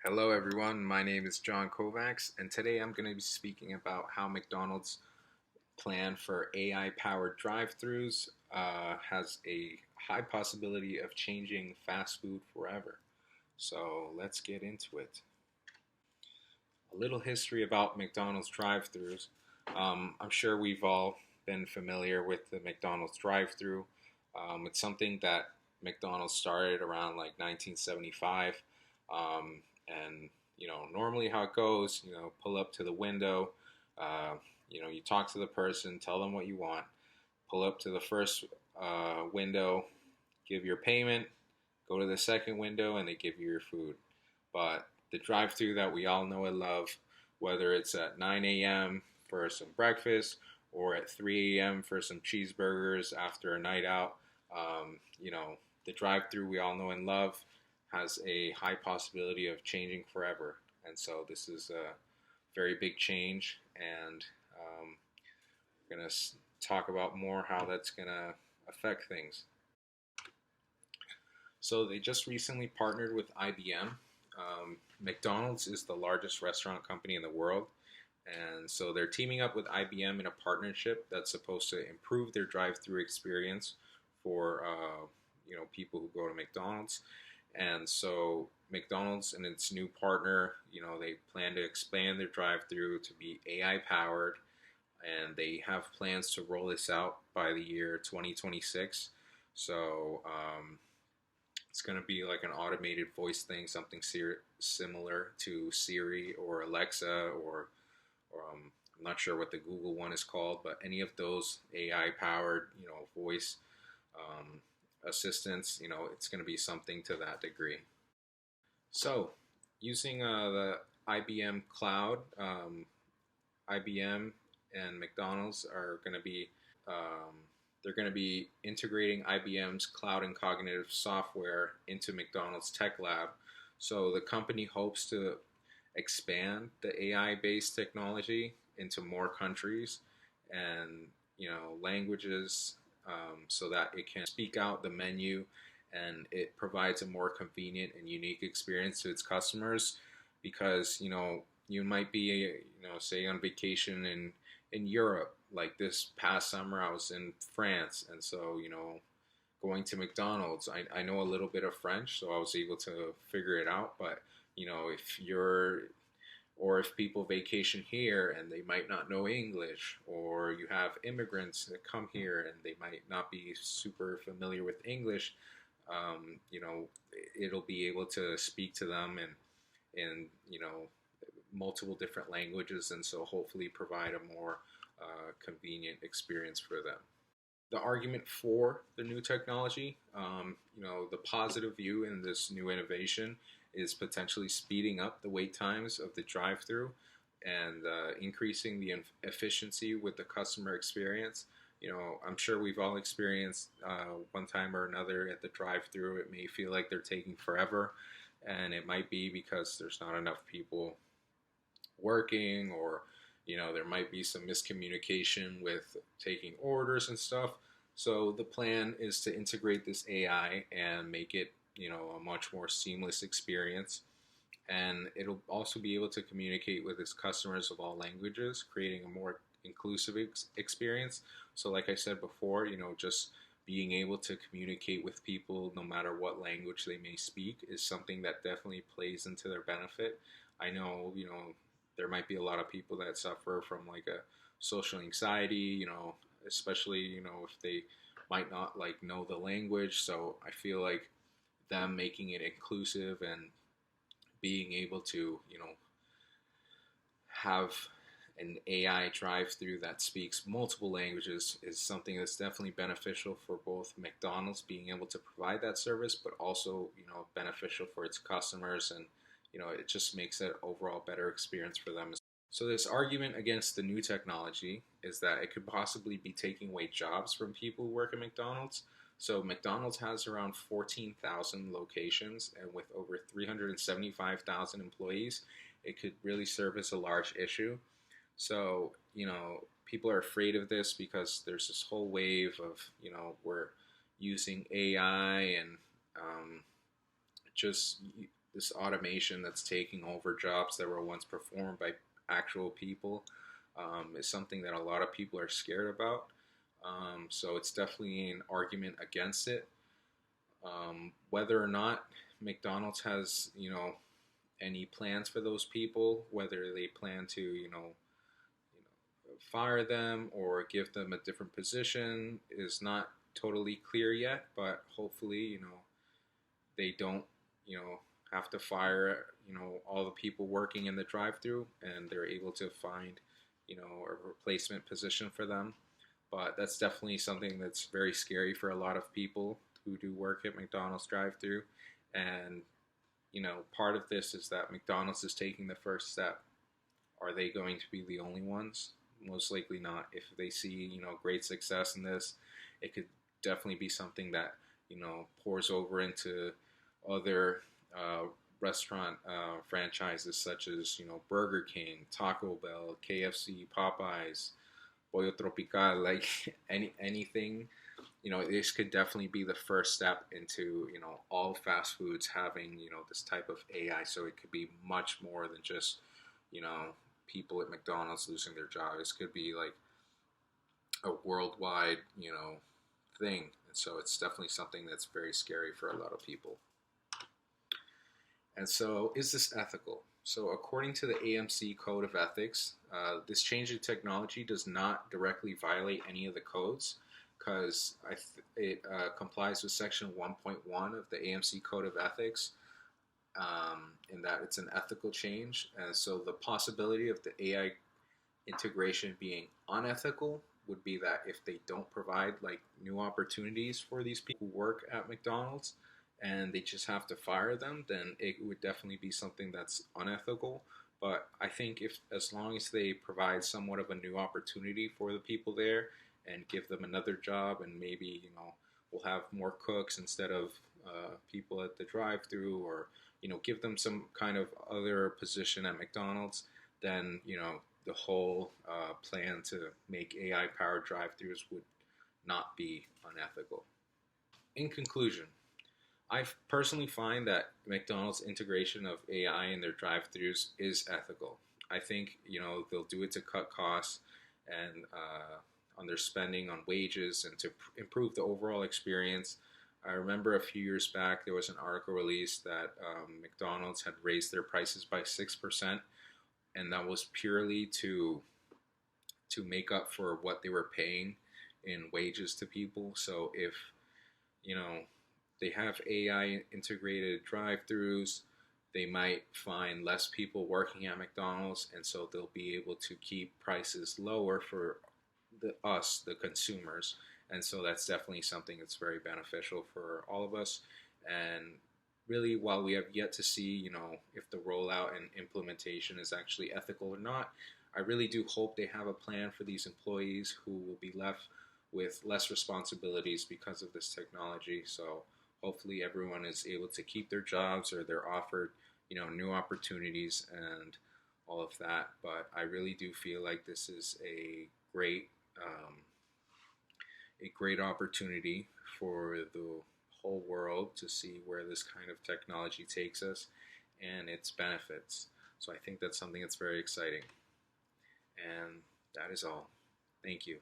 Hello, everyone. My name is John Kovacs, and today I'm going to be speaking about how McDonald's plan for AI powered drive throughs has a high possibility of changing fast food forever. So let's get into it. A little history about McDonald's drive throughs. I'm sure we've all been familiar with the McDonald's drive through. It's something that McDonald's started around like 1975. And normally how it goes, pull up to the window, uh, you talk to the person, tell them what you want, pull up to the first window, give your payment, go to the second window, and they give you your food. But the drive-through that we all know and love, whether it's at 9 a.m. for some breakfast or at 3 a.m. for some cheeseburgers after a night out, the drive-through we all know and love has a high possibility of changing forever. And so this is a very big change, and we're going to talk about more how that's going to affect things. So they just recently partnered with IBM. McDonald's is the largest restaurant company in the world, and so they're teaming up with IBM in a partnership that's supposed to improve their drive-through experience for people who go to McDonald's. And so McDonald's and its new partner, they plan to expand their drive-through to be AI powered, and they have plans to roll this out by the year 2026. So it's going to be like an automated voice thing, something similar to Siri or Alexa, or I'm not sure what the Google one is called, but any of those AI powered, voice assistants, it's going to be something to that degree. So, using the IBM cloud, IBM and McDonald's are going to be they're going to be integrating IBM's cloud and cognitive software into McDonald's tech lab. So the company hopes to expand the AI-based technology into more countries and languages, so that it can speak out the menu and it provides a more convenient and unique experience to its customers. Because you might be say on vacation in Europe. Like this past summer I was in France, and so going to McDonald's, I know a little bit of French, so I was able to figure it out. But if you're or if people vacation here and they might not know English, or you have immigrants that come here and they might not be super familiar with English, it'll be able to speak to them in multiple different languages, and so hopefully provide a more convenient experience for them. The argument for the new technology, the positive view in this new innovation is potentially speeding up the wait times of the drive-through and increasing the efficiency with the customer experience. I'm sure we've all experienced one time or another at the drive-through. It may feel like they're taking forever, and it might be because there's not enough people working, or there might be some miscommunication with taking orders and stuff. So the plan is to integrate this AI and make it a much more seamless experience, and it'll also be able to communicate with its customers of all languages, creating a more inclusive experience. So like I said before, just being able to communicate with people no matter what language they may speak is something that definitely plays into their benefit. I know there might be a lot of people that suffer from like a social anxiety, especially if they might not like know the language. So I feel like them making it inclusive and being able to have an AI drive through that speaks multiple languages is something that's definitely beneficial for both McDonald's being able to provide that service, but also beneficial for its customers, and it just makes it overall better experience for them. So this argument against the new technology is that it could possibly be taking away jobs from people who work at McDonald's. So McDonald's has around 14,000 locations, and with over 375,000 employees, it could really serve as a large issue. So, people are afraid of this because there's this whole wave of, we're using AI, and just this automation that's taking over jobs that were once performed by actual people is something that a lot of people are scared about. So it's definitely an argument against it. Whether or not McDonald's has, any plans for those people, whether they plan to, fire them or give them a different position is not totally clear yet, but hopefully, they don't, have to fire, all the people working in the drive-through and they're able to find, a replacement position for them. But that's definitely something that's very scary for a lot of people who do work at McDonald's drive-through. And, part of this is that McDonald's is taking the first step. Are they going to be the only ones? Most likely not. If they see, great success in this, it could definitely be something that, pours over into other restaurant franchises such as, Burger King, Taco Bell, KFC, Popeyes, Pollo Tropical, like anything. This could definitely be the first step into, all fast foods having, this type of AI. So it could be much more than just, people at McDonald's losing their jobs. This could be like a worldwide, thing. And so it's definitely something that's very scary for a lot of people. And so, is this ethical? So, according to the AMC Code of Ethics, this change in technology does not directly violate any of the codes because it complies with Section 1.1 of the AMC Code of Ethics, in that it's an ethical change. And so, the possibility of the AI integration being unethical would be that if they don't provide like new opportunities for these people who work at McDonald's and they just have to fire them, then it would definitely be something that's unethical. But I think if as long as they provide somewhat of a new opportunity for the people there and give them another job and maybe we'll have more cooks instead of people at the drive-through, or give them some kind of other position at McDonald's, then the whole plan to make AI-powered drive-thrus would not be unethical. In conclusion, I personally find that McDonald's integration of AI in their drive-thrus is ethical. I think they'll do it to cut costs and on their spending on wages and to improve the overall experience. I remember a few years back there was an article released that McDonald's had raised their prices by 6%, and that was purely to make up for what they were paying in wages to people. So if they have AI integrated drive-throughs, they might find less people working at McDonald's, and so they'll be able to keep prices lower for the consumers. And so that's definitely something that's very beneficial for all of us. And really, while we have yet to see, if the rollout and implementation is actually ethical or not, I really do hope they have a plan for these employees who will be left with less responsibilities because of this technology. So hopefully everyone is able to keep their jobs or they're offered, new opportunities and all of that. But I really do feel like this is a great opportunity for the whole world to see where this kind of technology takes us and its benefits. So I think that's something that's very exciting. And that is all. Thank you.